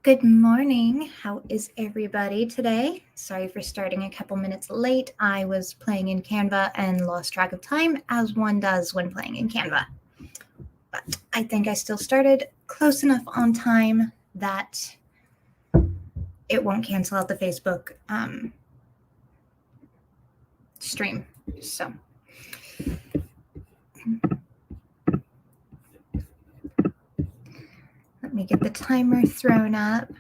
Good morning. How is everybody today? Sorry for starting a couple minutes late. I was playing in Canva and lost track of time, as one does when playing in Canva. But I think I still started close enough on time that it won't cancel out the Facebook stream. So let me get the timer thrown up.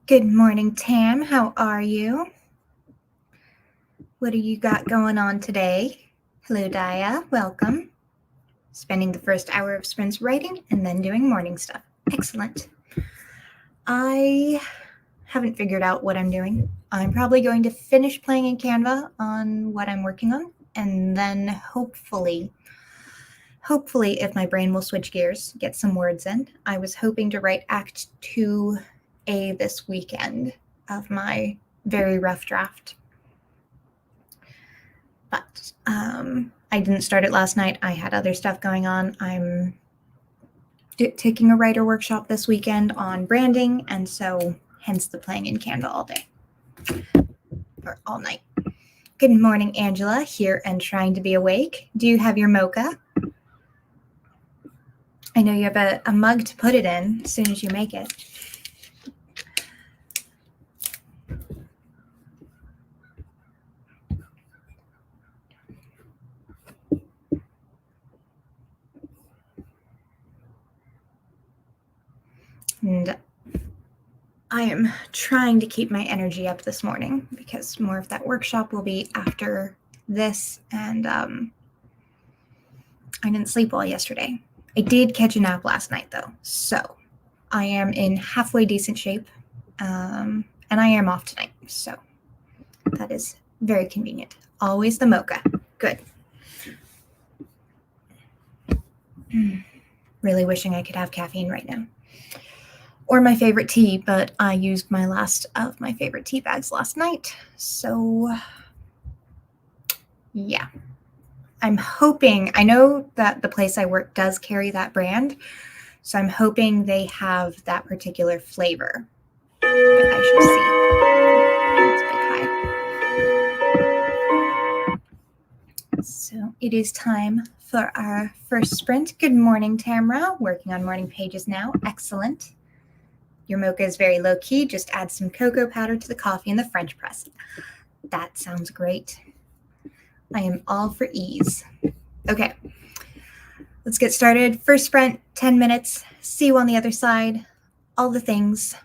Good morning, Tam. How are you? What do you got going on today? Hello, Daya. Welcome. Spending the first hour of sprints writing and then doing morning stuff. Excellent. I haven't figured out what I'm doing. I'm probably going to finish playing in Canva on what I'm working on, and then hopefully, if my brain will switch gears, get some words in. I was hoping to write Act 2A this weekend of my very rough draft. But I didn't start it last night. I had other stuff going on. I'm taking a writer workshop this weekend on branding, and so hence the playing in Canva all day or all night. Good morning, Angela, here and trying to be awake. Do you have your mocha? I know you have a mug to put it in as soon as you make it. And I am trying to keep my energy up this morning because more of that workshop will be after this, and I didn't sleep well yesterday. I did catch a nap last night, though, so I am in halfway decent shape, and I am off tonight, so that is very convenient. Always the mocha. Good. Really wishing I could have caffeine right now. Or my favorite tea, but I used my last of my favorite tea bags last night. So, yeah. I'm hoping, I know that the place I work does carry that brand, so I'm hoping they have that particular flavor. But I shall see. It's a bit high. So it is time for our first sprint. Good morning, Tamra. Working on morning pages now. Excellent. Your mocha is very low key. Just add some cocoa powder to the coffee in the French press. That sounds great. I am all for ease. Okay, let's get started. First sprint, 10 minutes. See you on the other side. All the things.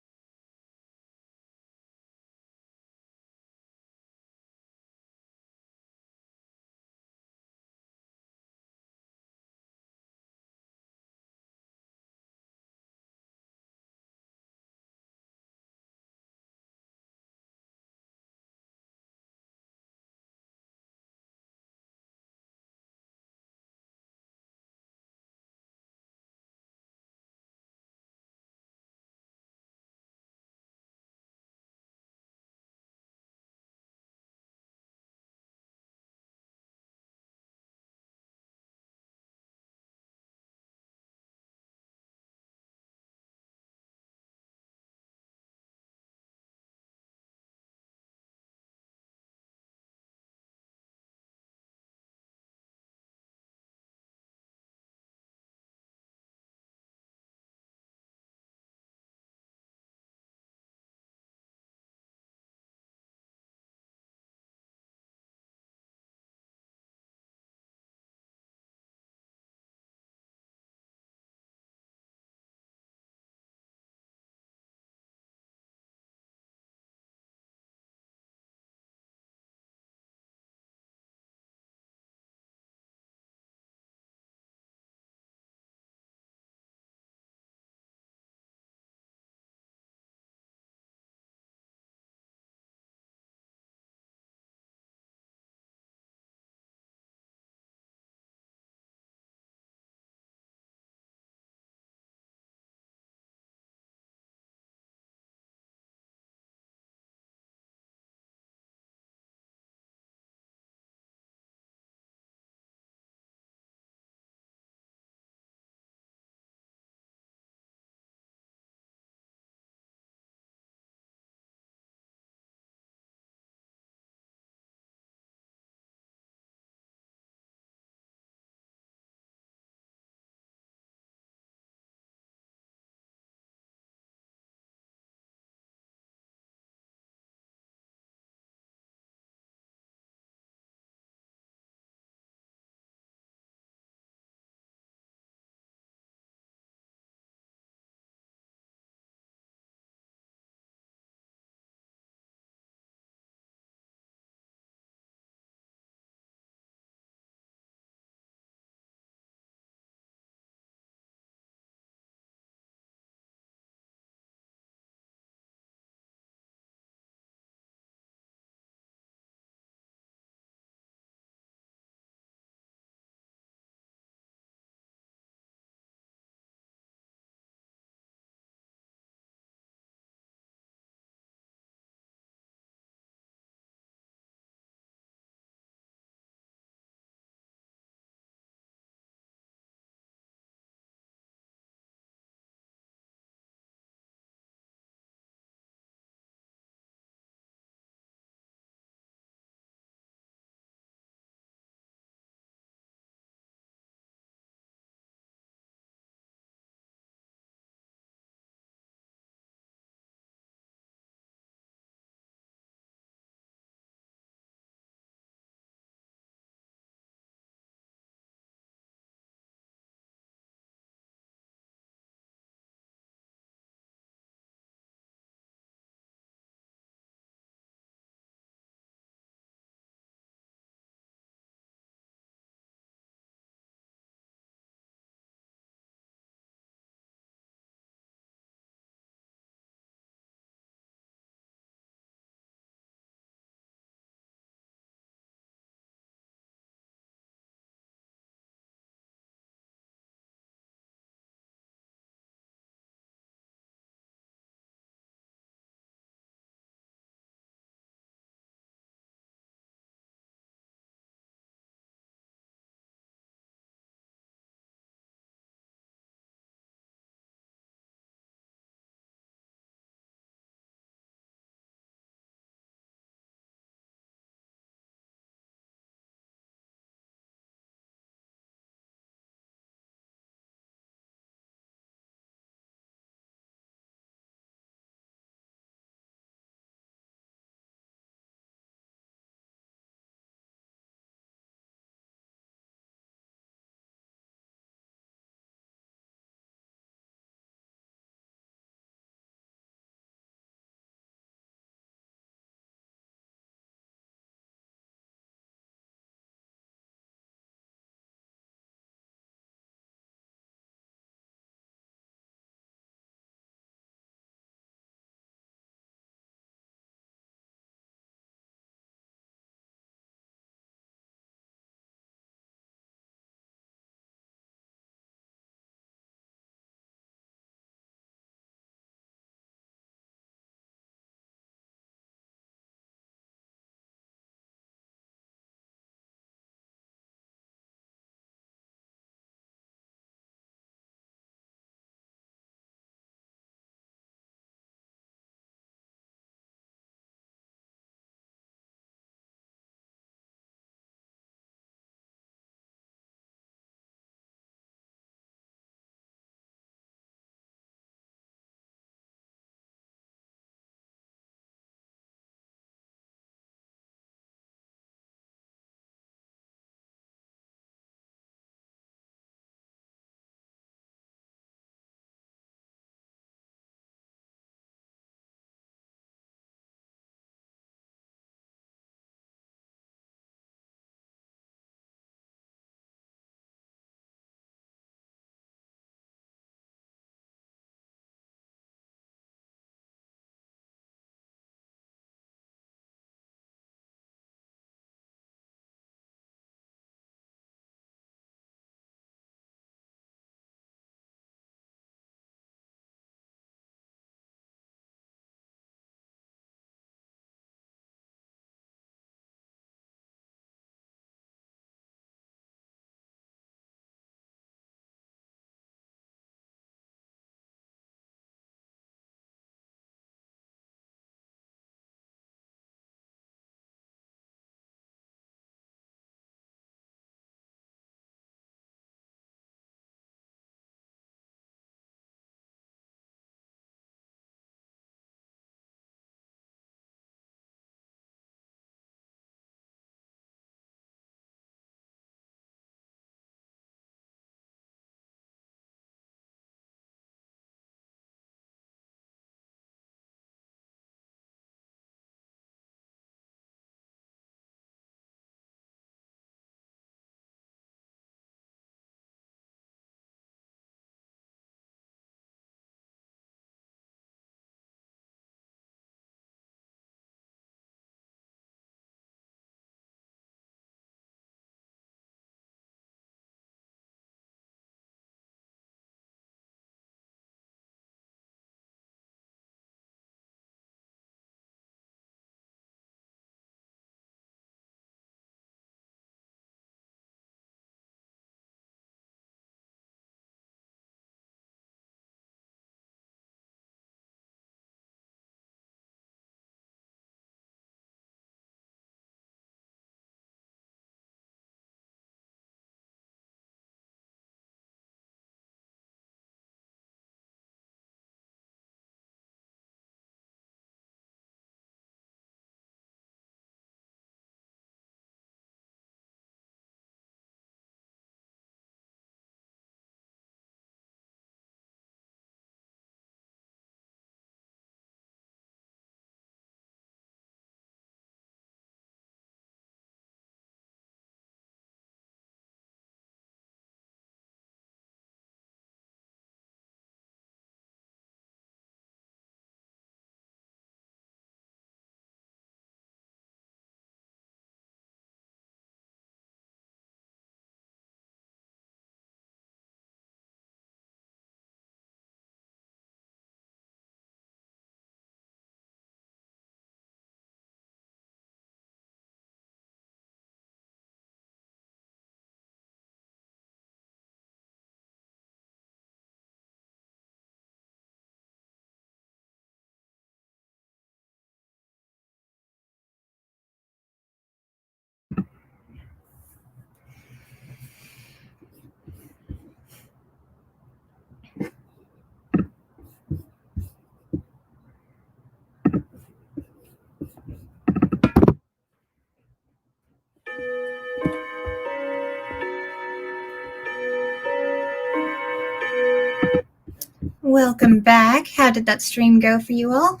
Welcome back. How did that stream go for you all?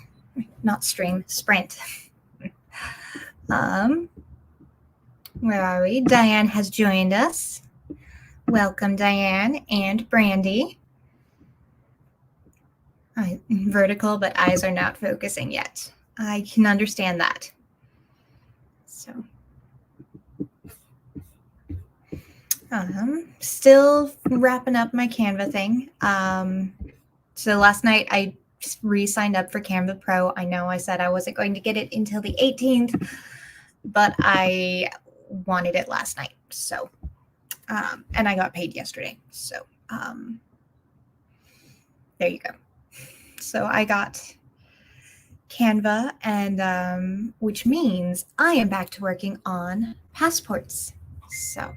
Not stream, sprint. Where are we? Diane has joined us. Welcome, Diane and Brandy. Vertical, but eyes are not focusing yet. I can understand that. So, still wrapping up my Canva thing. So last night I re-signed up for Canva Pro. I know I said I wasn't going to get it until the 18th, but I wanted it last night. So, and I got paid yesterday. So, there you go. So I got Canva, and which means I am back to working on passports. So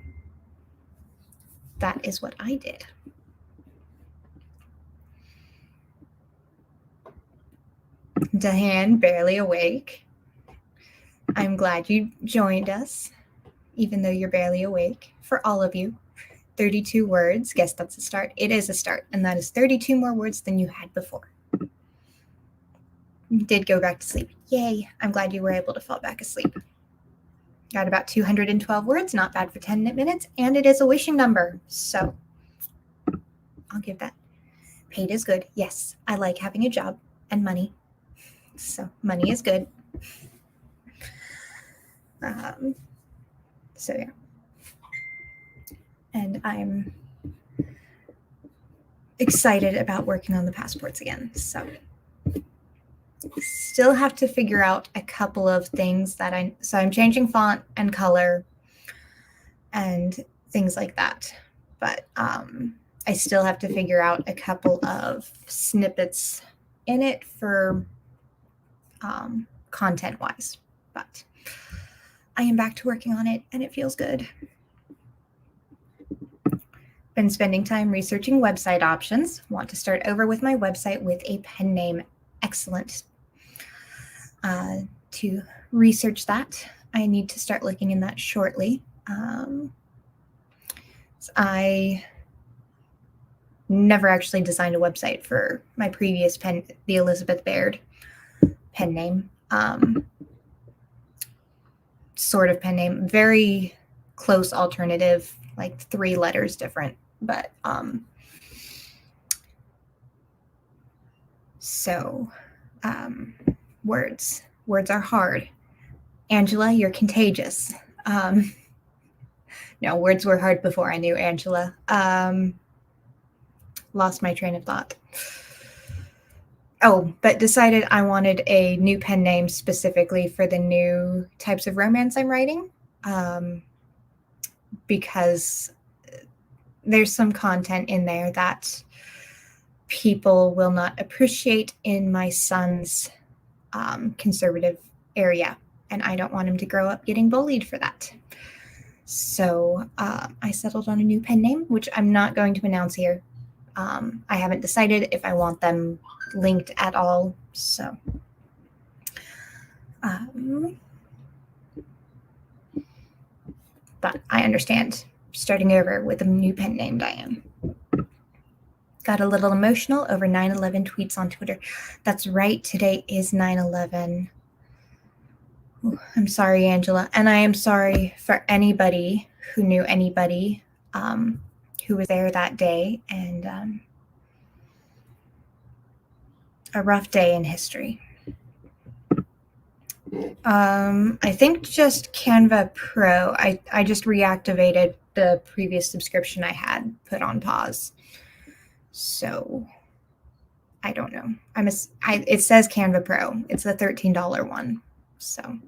that is what I did. Diane, barely awake. I'm glad you joined us, even though you're barely awake. For all of you, 32 words. Guess that's a start. It is a start, and that is 32 more words than you had before. You did go back to sleep. Yay. I'm glad you were able to fall back asleep. Got about 212 words, not bad for 10 minutes, and it is a wishing number, so I'll give that. Paid is good. Yes, I like having a job and money, so money is good. So yeah, and I'm excited about working on the passports again, so still have to figure out a couple of things that I'm changing font and color and things like that, but I still have to figure out a couple of snippets in it for content wise, but I am back to working on it and it feels good. Been spending time researching website options. Want to start over with my website with a pen name. Excellent. To research that, I need to start looking in that shortly. I never actually designed a website for my previous pen, the Elizabeth Baird pen name. Sort of pen name, very close alternative, like 3 letters different, but words are hard. Angela, you're contagious. No, words were hard before I knew Angela. Lost my train of thought. Oh, but decided I wanted a new pen name specifically for the new types of romance I'm writing, because there's some content in there that people will not appreciate in my son's conservative area, and I don't want him to grow up getting bullied for that. So I settled on a new pen name, which I'm not going to announce here. I haven't decided if I want them linked at all. So but I understand starting over with a new pen name, Diane. Got a little emotional over 9/11 tweets on Twitter. That's right. Today is 9/11. Ooh, I'm sorry, Angela. And I am sorry for anybody who knew anybody who was there that day, and a rough day in history. I think just Canva Pro. I just reactivated the previous subscription I had put on pause. So I don't know. It says Canva Pro. It's the $13 one. So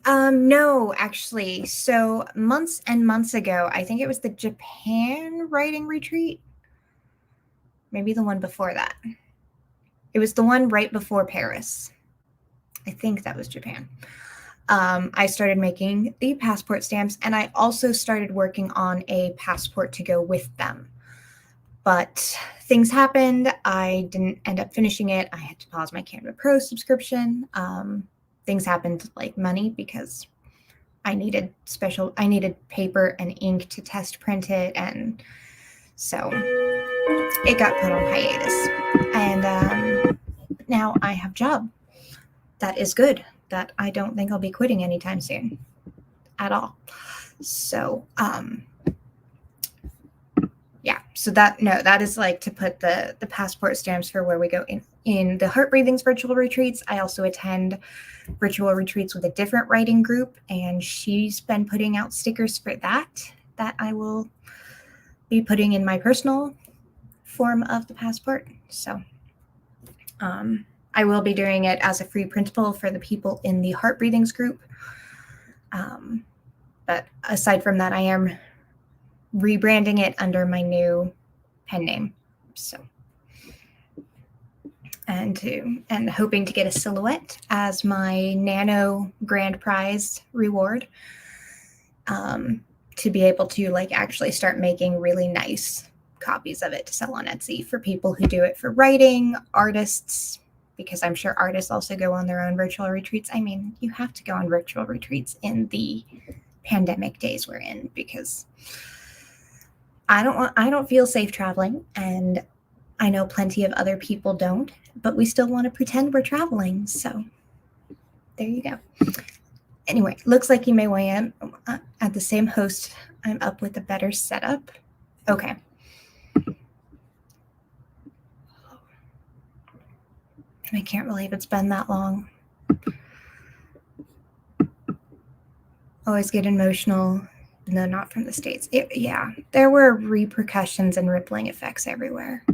no, actually. So months and months ago, I think it was the Japan writing retreat. Maybe the one before that. It was the one right before Paris. I think that was Japan. I started making the passport stamps, and I also started working on a passport to go with them. But things happened. I didn't end up finishing it. I had to pause my Canva Pro subscription. Things happened like money, because I needed paper and ink to test print it. And so it got put on hiatus. And now I have a job. That is good. That I don't think I'll be quitting anytime soon at all. So, yeah. So that is like to put the passport stamps for where we go in the Heart Breathings virtual retreats. I also attend virtual retreats with a different writing group, and she's been putting out stickers for that I will be putting in my personal form of the passport. So I will be doing it as a free printable for the people in the Heart Breathings group. But aside from that, I am rebranding it under my new pen name. So, and hoping to get a silhouette as my nano grand prize reward, to be able to like actually start making really nice copies of it to sell on Etsy for people who do it for writing, artists, because I'm sure artists also go on their own virtual retreats. I mean, you have to go on virtual retreats in the pandemic days we're in, because I don't feel safe traveling, and I know plenty of other people don't, but we still want to pretend we're traveling. So there you go. Anyway, looks like you may weigh in at the same host. I'm up with a better setup. Okay. I can't believe it's been that long. Always get emotional. No, not from the States. Yeah, there were repercussions and rippling effects everywhere.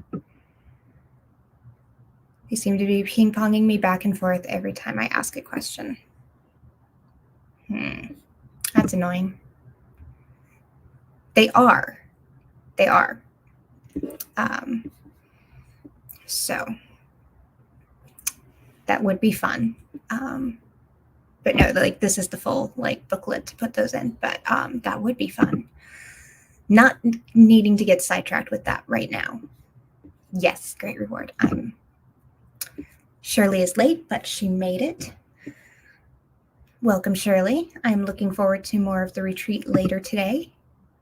They seem to be ping-ponging me back and forth every time I ask a question. That's annoying. They are. So that would be fun. But no, like this is the full like booklet to put those in. But that would be fun. Not needing to get sidetracked with that right now. Yes, great reward. Shirley is late, but she made it. Welcome, Shirley. I'm looking forward to more of the retreat later today.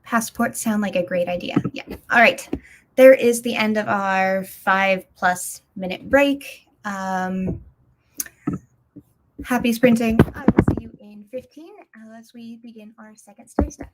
Passports sound like a great idea. Yeah. All right. There is the end of our 5+ minute break. Happy sprinting. I will see you in 15 as we begin our second stair step.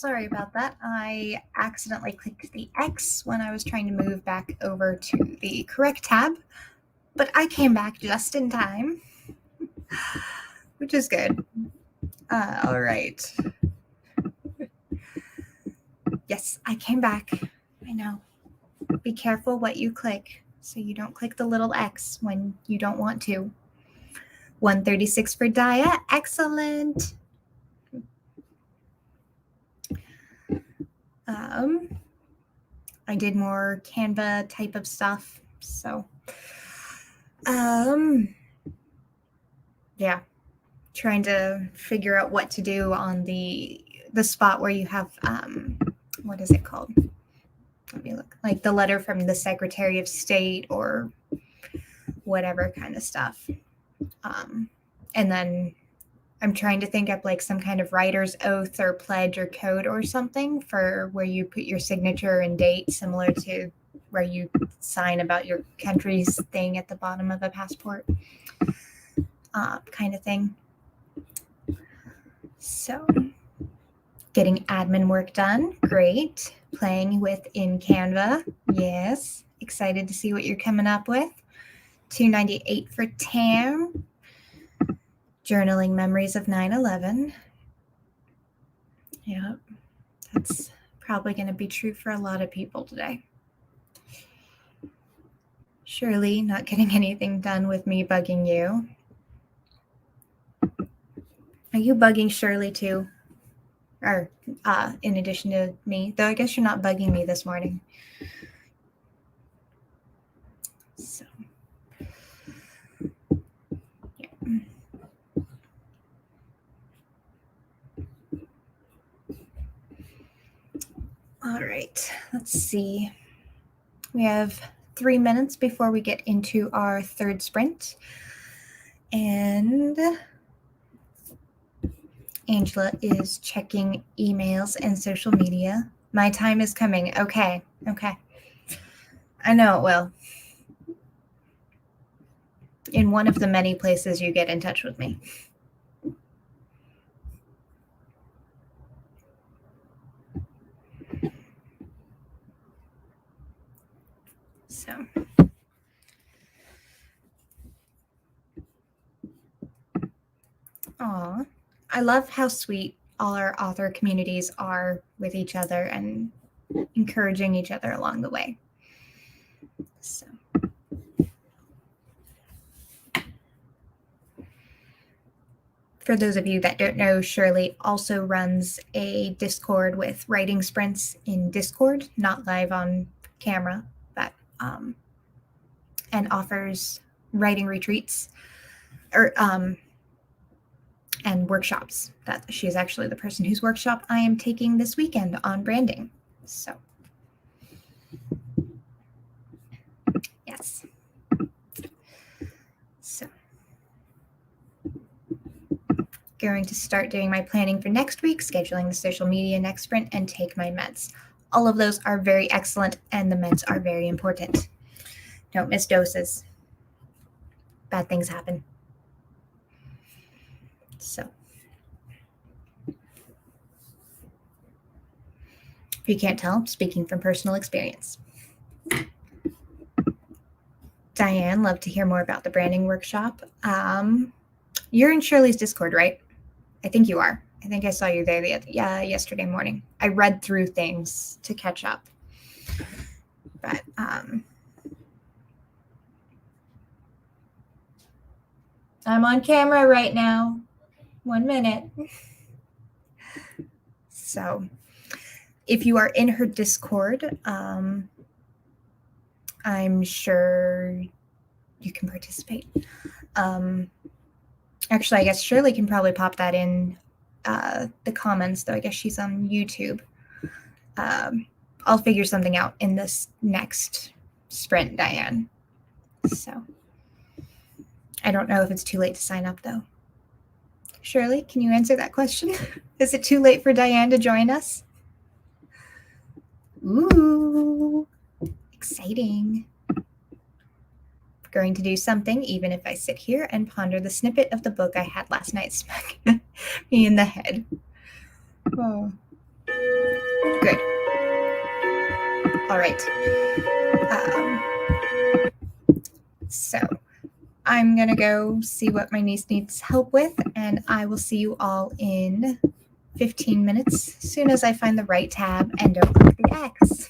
Sorry about that. I accidentally clicked the X when I was trying to move back over to the correct tab, but I came back just in time, which is good. All right. Yes, I came back. I know. Be careful what you click so you don't click the little X when you don't want to. 136 for Daya. Excellent. I did more Canva type of stuff. So, yeah, trying to figure out what to do on the spot where you have, what is it called? Let me look. Like the letter from the Secretary of State or whatever kind of stuff. And then I'm trying to think up like some kind of writer's oath or pledge or code or something for where you put your signature and date, similar to where you sign about your country's thing at the bottom of a passport, kind of thing. So getting admin work done. Great. Playing with in Canva. Yes. Excited to see what you're coming up with. 298 for Tam. Journaling memories of 9/11. Yep. That's probably going to be true for a lot of people today. Shirley, not getting anything done with me bugging you. Are you bugging Shirley too? Or in addition to me? Though I guess you're not bugging me this morning. So, yeah. All right, let's see. We have 3 minutes before we get into our third sprint. And Angela is checking emails and social media. My time is coming. Okay. I know it will. In one of the many places you get in touch with me. So. Aw. I love how sweet all our author communities are with each other and encouraging each other along the way. So. For those of you that don't know, Shirley also runs a Discord with writing sprints in Discord, not live on camera, but and offers writing retreats or and workshops. That she's actually the person whose workshop I am taking this weekend on branding. So yes. So going to start doing my planning for next week, scheduling the social media next sprint, and take my meds. All of those are very excellent, and the meds are very important. Don't miss doses. Bad things happen. So if you can't tell, I'm speaking from personal experience. Diane, love to hear more about the branding workshop. You're in Shirley's Discord, right? I think you are. I think I saw you there yesterday morning. I read through things to catch up. But I'm on camera right now. 1 minute. So if you are in her Discord, I'm sure you can participate. Actually, I guess Shirley can probably pop that in the comments, though I guess she's on YouTube. I'll figure something out in this next sprint, Diane. So I don't know if it's too late to sign up, though. Shirley, can you answer that question? Is it too late for Diane to join us? Ooh, exciting. Going to do something, even if I sit here and ponder the snippet of the book I had last night smack me in the head. Oh. Good. All right. So I'm going to go see what my niece needs help with, and I will see you all in 15 minutes as soon as I find the right tab and don't click the X.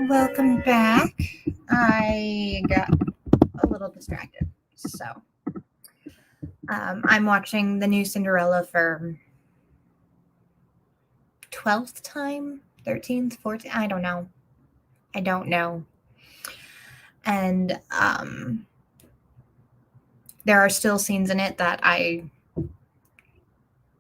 Welcome back. I got a little distracted. So, I'm watching the new Cinderella for 12th time, 13th, 14th, I don't know. And there are still scenes in it that I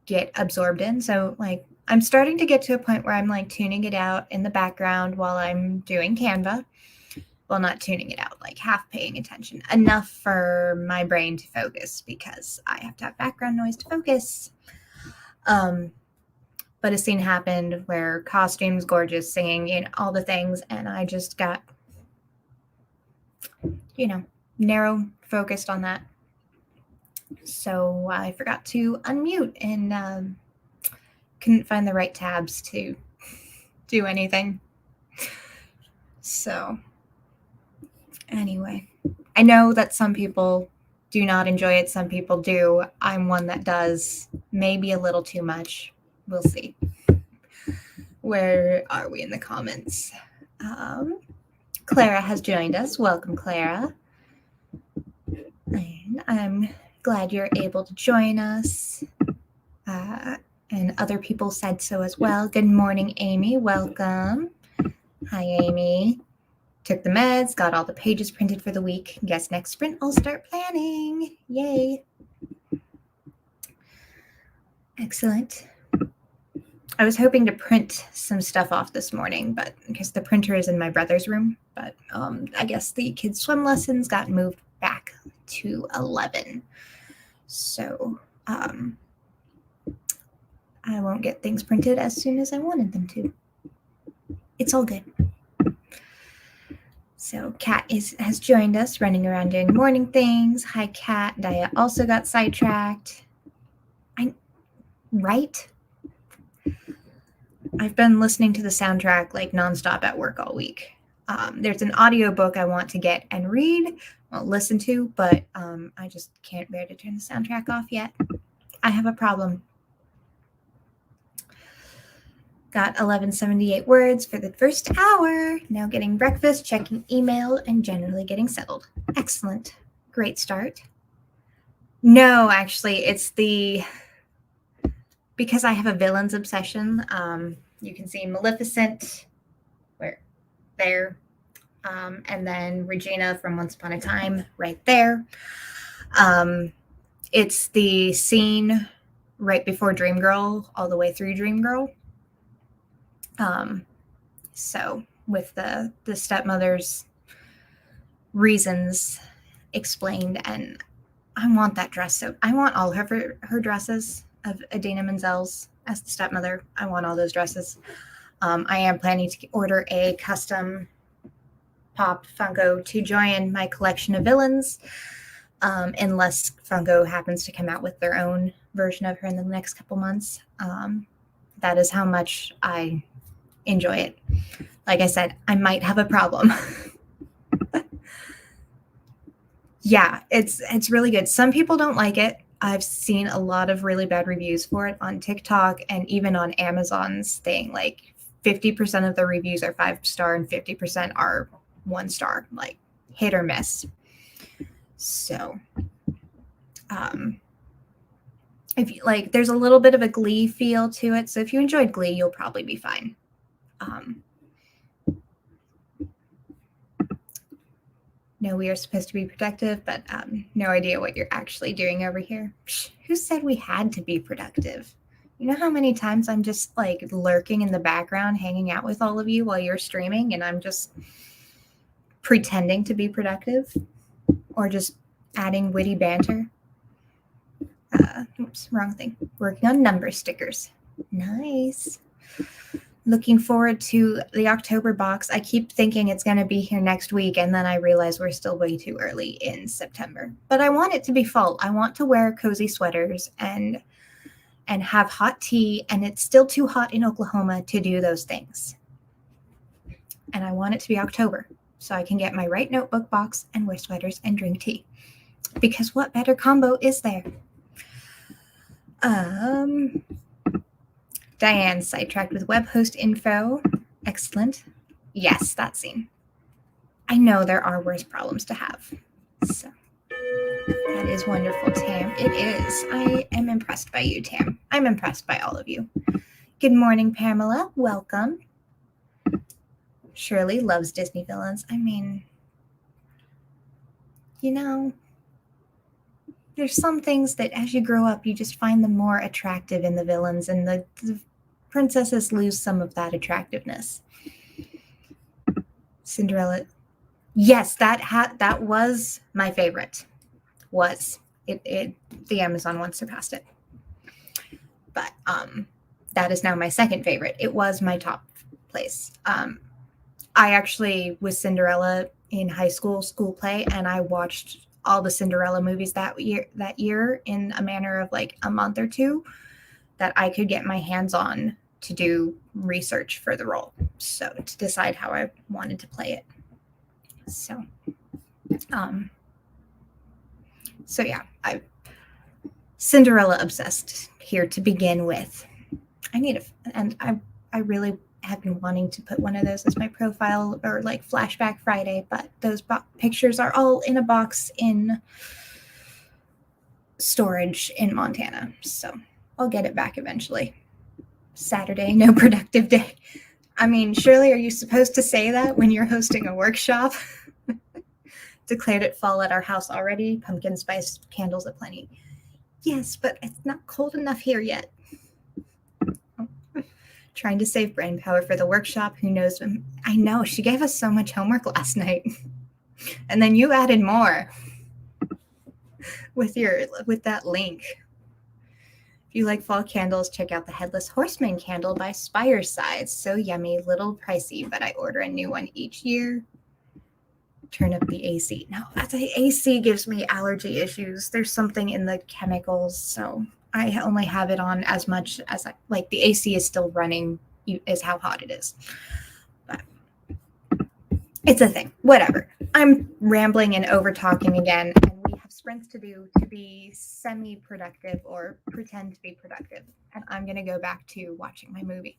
get absorbed in. So, like, I'm starting to get to a point where I'm like tuning it out in the background while I'm doing Canva. Well, not tuning it out, like half paying attention, enough for my brain to focus because I have to have background noise to focus. But a scene happened where costumes, gorgeous, singing, all the things, and I just got, narrow focused on that. So I forgot to unmute and couldn't find the right tabs to do anything. So anyway, I know that some people do not enjoy it. Some people do. I'm one that does. Maybe a little too much. We'll see. Where are we in the comments? Clara has joined us. Welcome, Clara. And I'm glad you're able to join us. And other people said so as well. Good morning, Amy. Welcome. Hi, Amy. Took the meds, got all the pages printed for the week. Guess next sprint I'll start planning. Yay. Excellent. I was hoping to print some stuff off this morning, but because the printer is in my brother's room, but I guess the kids' swim lessons got moved back to 11. So I won't get things printed as soon as I wanted them to. It's all good. So Kat has joined us, running around doing morning things. Hi, Kat. Daya also got sidetracked. Right? I've been listening to the soundtrack like nonstop at work all week. There's an audiobook I want to get and read, listen to, but I just can't bear to turn the soundtrack off yet. I have a problem. Got 1178 words for the first hour. Now getting breakfast, checking email, and generally getting settled. Excellent. Great start. No, actually, it's because I have a villains obsession. You can see Maleficent, there. And then Regina from Once Upon a Time right there. It's the scene right before Dreamgirl, all the way through Dreamgirl. So with the stepmother's reasons explained, and I want that dress. So I want all her dresses of Idina Menzel's as the stepmother. I want all those dresses. I am planning to order a custom Pop Funko to join my collection of villains, unless Funko happens to come out with their own version of her in the next couple months. That is how much I enjoy it. Like I said, I might have a problem. Yeah, it's really good. Some people don't like it. I've seen a lot of really bad reviews for it on TikTok and even on Amazon's thing. Like 50% of the reviews are 5-star and 50% are 1-star, like hit or miss. So, if you like, there's a little bit of a Glee feel to it. So if you enjoyed Glee, you'll probably be fine. No, we are supposed to be productive, but no idea what you're actually doing over here. Psh, who said we had to be productive? You know how many times I'm just like lurking in the background, hanging out with all of you while you're streaming, and I'm just pretending to be productive or just adding witty banter? Oops, wrong thing. Working on number stickers. Nice. Looking forward to the October box. I keep thinking it's going to be here next week, and then I realize we're still way too early in September. But I want it to be fall. I want to wear cozy sweaters and have hot tea, and it's still too hot in Oklahoma to do those things. And I want it to be October so I can get my right notebook box and wear sweaters and drink tea. Because what better combo is there? Diane sidetracked with web host info. Excellent. Yes, that scene. I know there are worse problems to have. So that is wonderful, Tam. It is. I am impressed by you, Tam. I'm impressed by all of you. Good morning, Pamela. Welcome. Shirley loves Disney villains. I mean, you know, there's some things that as you grow up, you just find them more attractive in the villains, and the princesses lose some of that attractiveness. Cinderella. Yes, that was my favorite. Was it the Amazon one surpassed it. But that is now my second favorite. It was my top place. I actually was Cinderella in high school play, and I watched all the Cinderella movies that year in a manner of like a month or two that I could get my hands on to do research for the role. So to decide how I wanted to play it. So um so yeah, I Cinderella obsessed here to begin with. I really have been wanting to put one of those as my profile or like flashback Friday, but those pictures are all in a box in storage in Montana. So I'll get it back eventually. Saturday, no productive day. I mean, Shirley, are you supposed to say that when you're hosting a workshop? Declared it fall at our house already. Pumpkin spice candles aplenty. Yes, but it's not cold enough here yet. Trying to save brain power for the workshop. Who knows when? I know, she gave us so much homework last night. And then you added more with that link. If you like fall candles, check out the Headless Horseman candle by Spireside. So yummy, little pricey, but I order a new one each year. Turn up the AC. No, the AC gives me allergy issues. There's something in the chemicals, so I only have it on as much as like the AC is still running, is how hot it is. But it's a thing. Whatever. I'm rambling and over talking again, and we have sprints to do to be semi-productive or pretend to be productive. And I'm going to go back to watching my movie.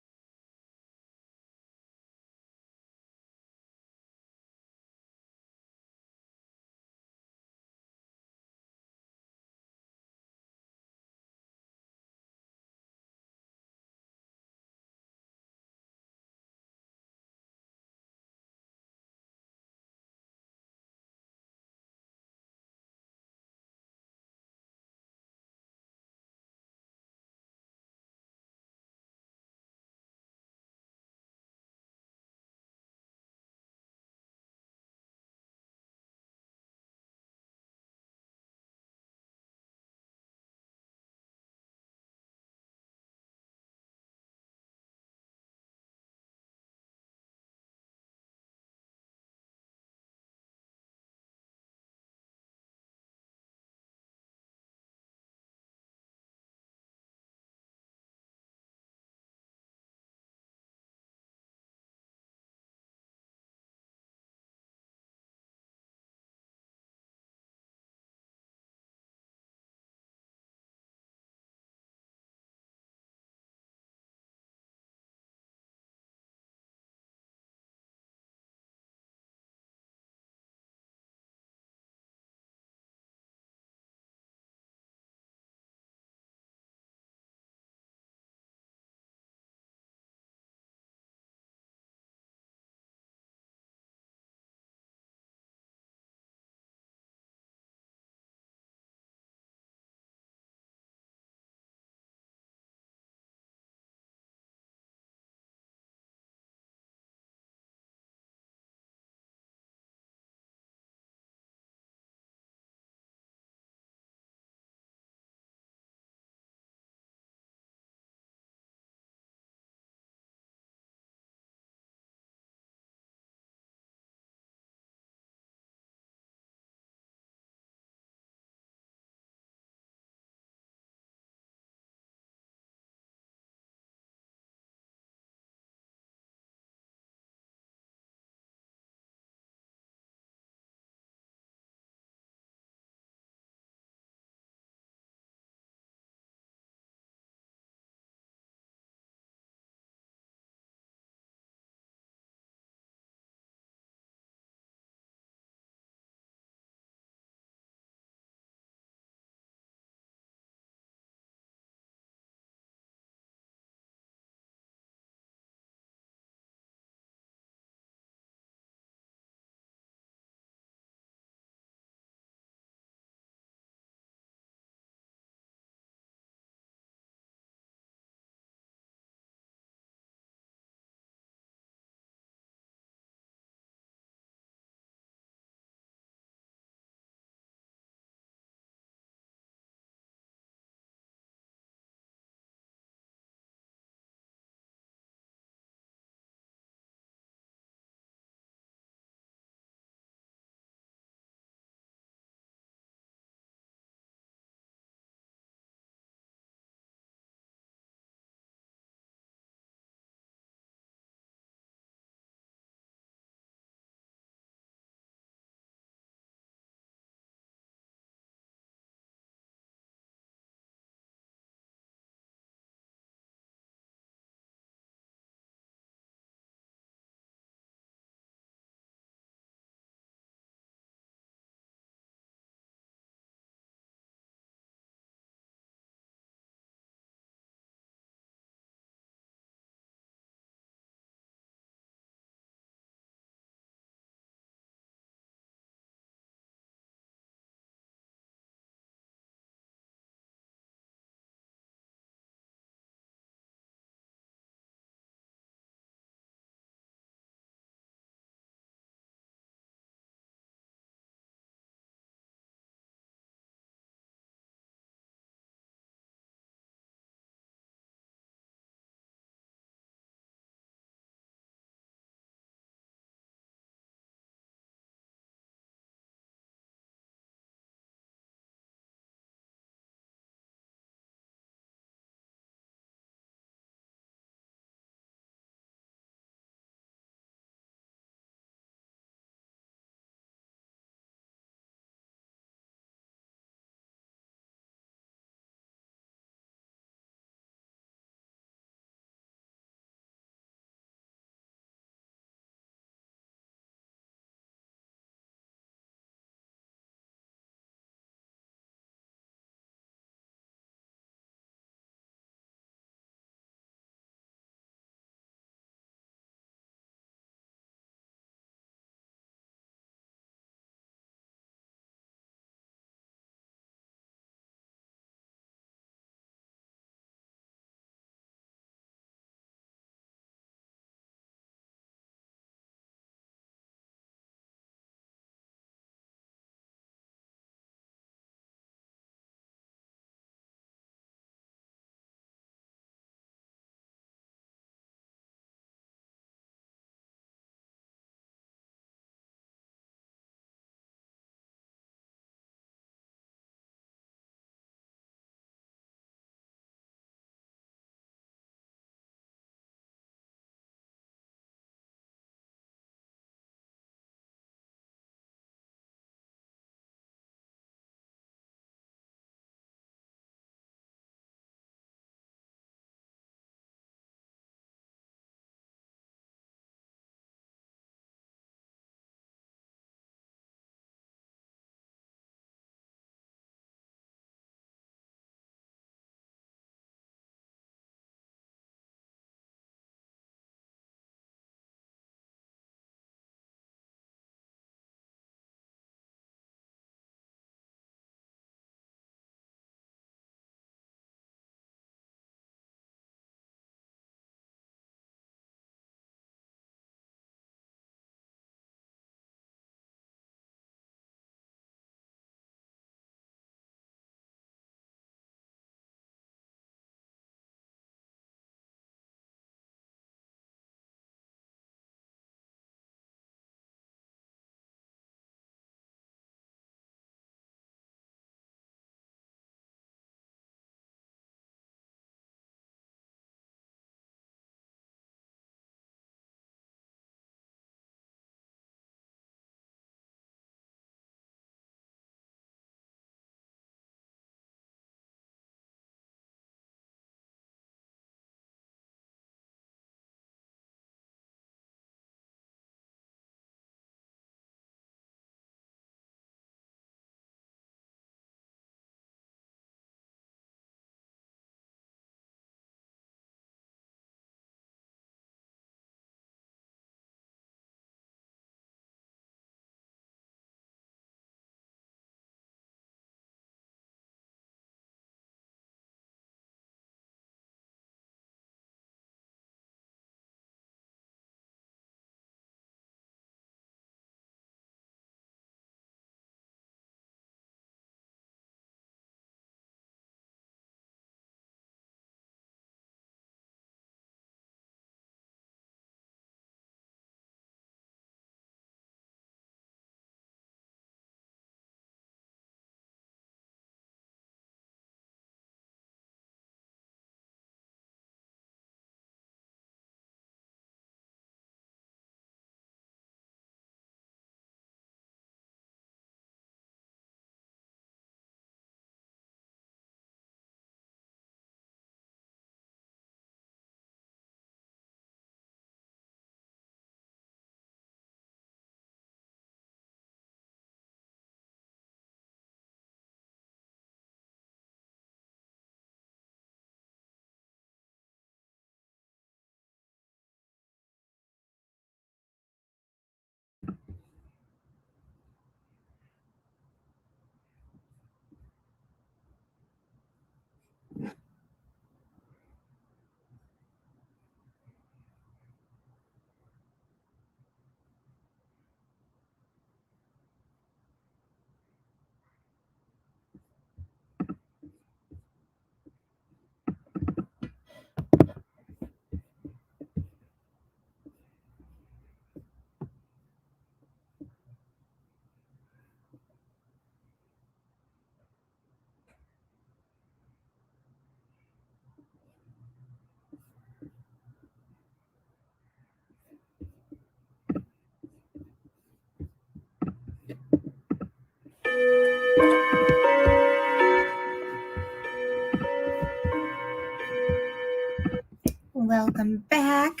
Welcome back.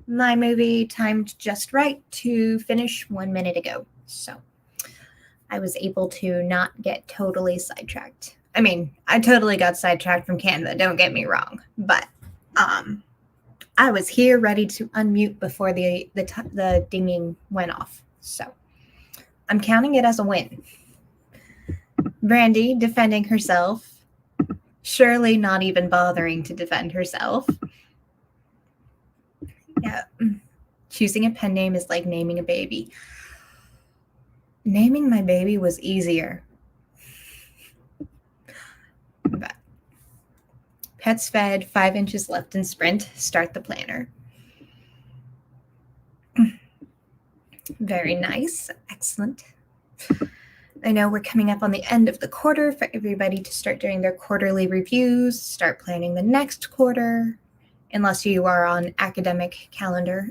My movie timed just right to finish 1 minute ago. So I was able to not get totally sidetracked. I mean, I totally got sidetracked from Canva, don't get me wrong. But I was here ready to unmute before the dinging went off. So I'm counting it as a win. Brandy defending herself. Shirley not even bothering to defend herself. Yeah. Choosing a pen name is like naming a baby. Naming my baby was easier. But pets fed, 5 inches left in sprint. Start the planner. Very nice. Excellent. I know we're coming up on the end of the quarter for everybody to start doing their quarterly reviews, start planning the next quarter, unless you are on academic calendar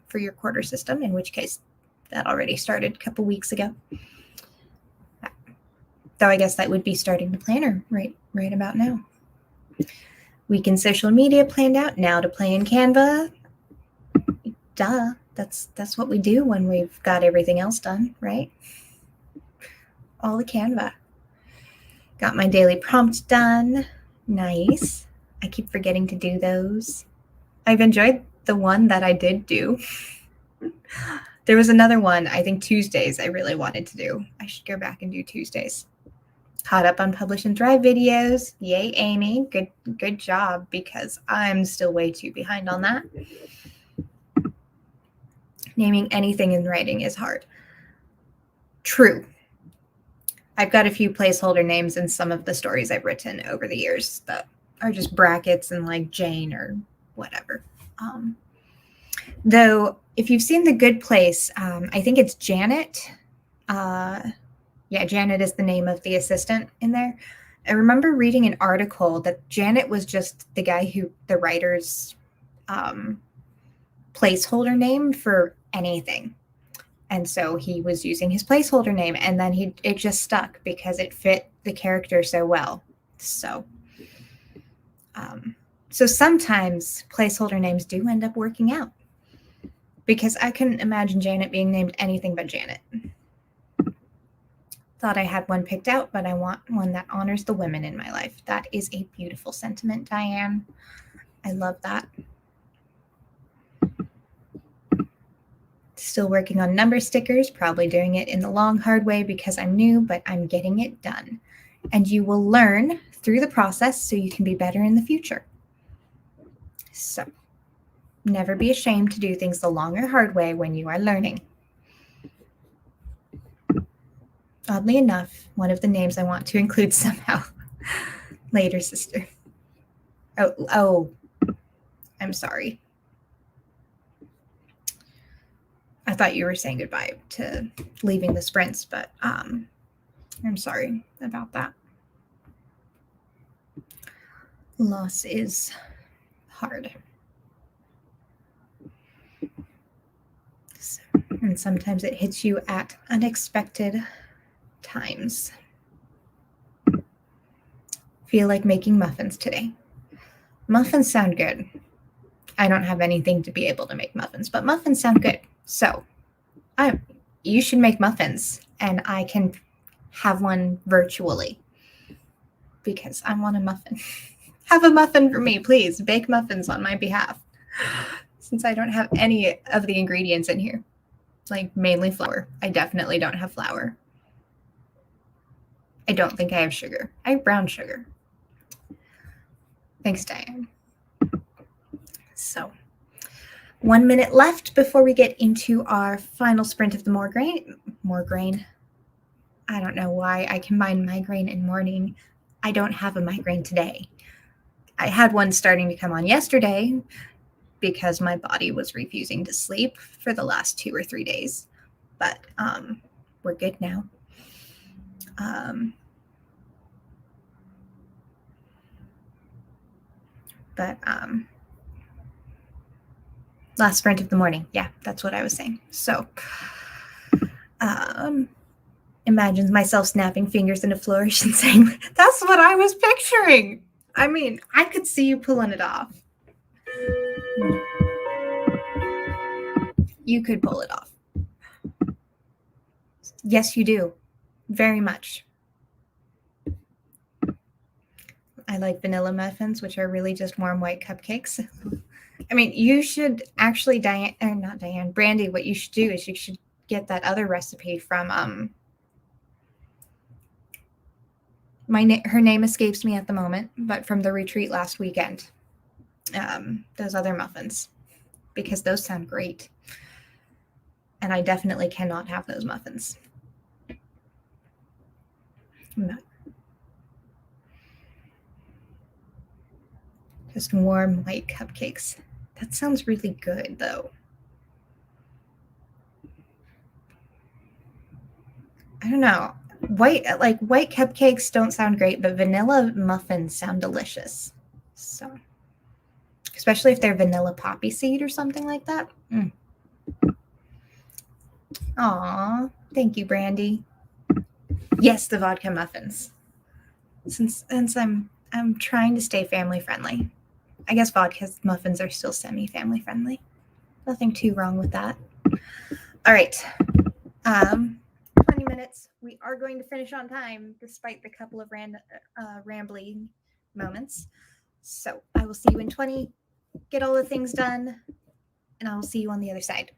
for your quarter system, in which case that already started a couple weeks ago. Though I guess that would be starting the planner right about now. Week in social media planned out, now to play in Canva. Duh, that's what we do when we've got everything else done, right? All the Canva. Got my daily prompt done. Nice. I keep forgetting to do those. I've enjoyed the one that I did do. There was another one, I think Tuesdays, I really wanted to do. I should go back and do Tuesdays. Caught up on Publish and Thrive videos. Yay, Amy. Good job, because I'm still way too behind on that. Naming anything in writing is hard. True. I've got a few placeholder names in some of the stories I've written over the years that are just brackets and like Jane or whatever. Though, if you've seen The Good Place, I think it's Janet. Yeah, Janet is the name of the assistant in there. I remember reading an article that Janet was just the guy who, the writer's placeholder name for anything. And so he was using his placeholder name, and then it just stuck because it fit the character so well. So sometimes placeholder names do end up working out, because I couldn't imagine Janet being named anything but Janet. Thought I had one picked out, but I want one that honors the women in my life. That is a beautiful sentiment, Diane. I love that. Still working on number stickers, probably doing it in the long, hard way because I'm new, but I'm getting it done. And you will learn through the process so you can be better in the future. So, never be ashamed to do things the long or hard way when you are learning. Oddly enough, one of the names I want to include somehow. Later, sister. Oh, I'm sorry. I thought you were saying goodbye to leaving the sprints, but I'm sorry about that. Loss is hard. And sometimes it hits you at unexpected times. Feel like making muffins today. Muffins sound good. I don't have anything to be able to make muffins, but muffins sound good. So you should make muffins, and I can have one virtually because I want a muffin. Have a muffin for me, please. Bake muffins on my behalf, since I don't have any of the ingredients in here. Like mainly flour. I definitely don't have flour. I don't think I have sugar. I have brown sugar. Thanks, Diane. So 1 minute left before we get into our final sprint of the migraine. I don't know why I combined migraine and morning. I don't have a migraine today. I had one starting to come on yesterday because my body was refusing to sleep for the last 2 or 3 days. But we're good now. Last sprint of the morning. Yeah, that's what I was saying. So imagine myself snapping fingers in a flourish and saying, that's what I was picturing. I mean, I could see you pulling it off. You could pull it off. Yes, you do. Very much. I like vanilla muffins, which are really just warm white cupcakes. I mean, you should actually, Brandy, what you should do is you should get that other recipe from her name escapes me at the moment, but from the retreat last weekend. Those other muffins, because those sound great. And I definitely cannot have those muffins. No. Just warm white cupcakes. That sounds really good, though. I don't know. White cupcakes don't sound great, but vanilla muffins sound delicious. So, especially if they're vanilla poppy seed or something like that. Aw, thank you, Brandy. Yes, the vodka muffins. Since I'm trying to stay family friendly. I guess vodka muffins are still semi-family friendly. Nothing too wrong with that. All right. 20 minutes. We are going to finish on time despite the couple of rambling moments. So I will see you in 20. Get all the things done, and I will see you on the other side.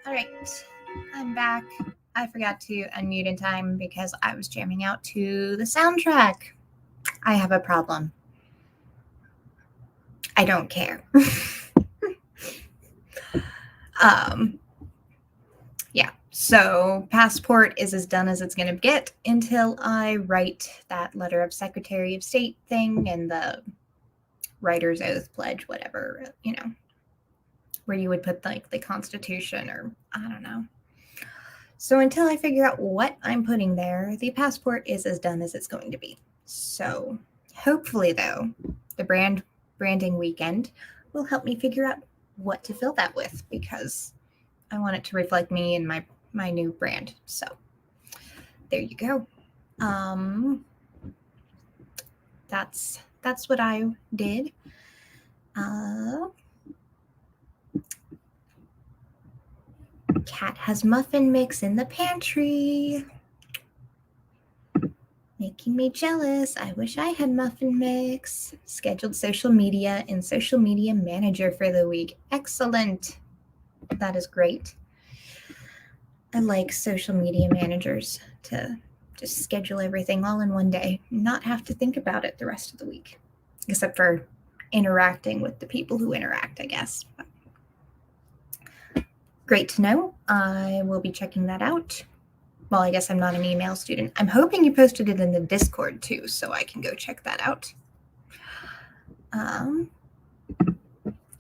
All right, I'm back. I forgot to unmute in time because I was jamming out to the soundtrack. I have a problem. I don't care. Yeah, so passport is as done as it's going to get until I write that letter of Secretary of State thing and the writer's oath pledge, whatever, where you would put like the Constitution or I don't know. So until I figure out what I'm putting there, the passport is as done as it's going to be. So hopefully, though, the branding weekend will help me figure out what to fill that with because I want it to reflect me and my new brand. So there you go. That's what I did. Cat has muffin mix in the pantry. Making me jealous. I wish I had muffin mix. Scheduled social media and social media manager for the week. Excellent. That is great. I like social media managers to just schedule everything all in one day, not have to think about it the rest of the week, except for interacting with the people who interact, I guess. Great to know. I will be checking that out. Well, I guess I'm not an email student. I'm hoping you posted it in the Discord too, so I can go check that out.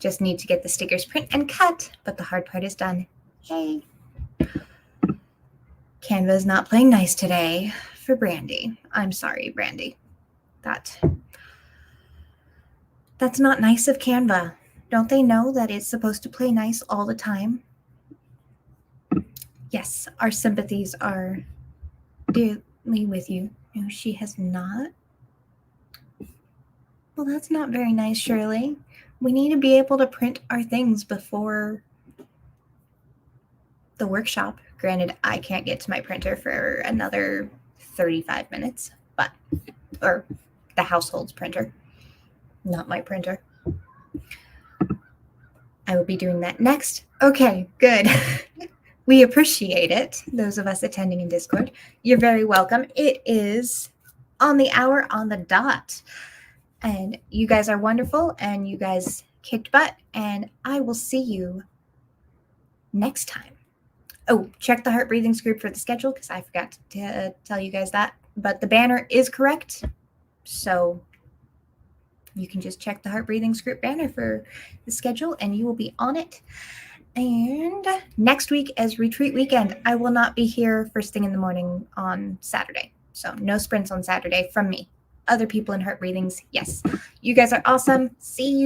Just need to get the stickers print and cut, but the hard part is done. Yay. Canva is not playing nice today for Brandy. I'm sorry, Brandy. That's not nice of Canva. Don't they know that it's supposed to play nice all the time? Yes, our sympathies are dearly with you. No, she has not. Well, that's not very nice, Shirley. We need to be able to print our things before the workshop. Granted, I can't get to my printer for another 35 minutes, or the household's printer, not my printer. I will be doing that next. Okay, good. We appreciate it, those of us attending in Discord. You're very welcome. It is on the hour on the dot. And you guys are wonderful, and you guys kicked butt, and I will see you next time. Oh, check the Heart Breathings group for the schedule, because I forgot to tell you guys that. But the banner is correct, so you can just check the Heart Breathings group banner for the schedule, and you will be on it. And next week is retreat weekend. I will not be here first thing in the morning on Saturday. So no sprints on Saturday from me. Other people in Heart Breathings, yes. You guys are awesome. See you.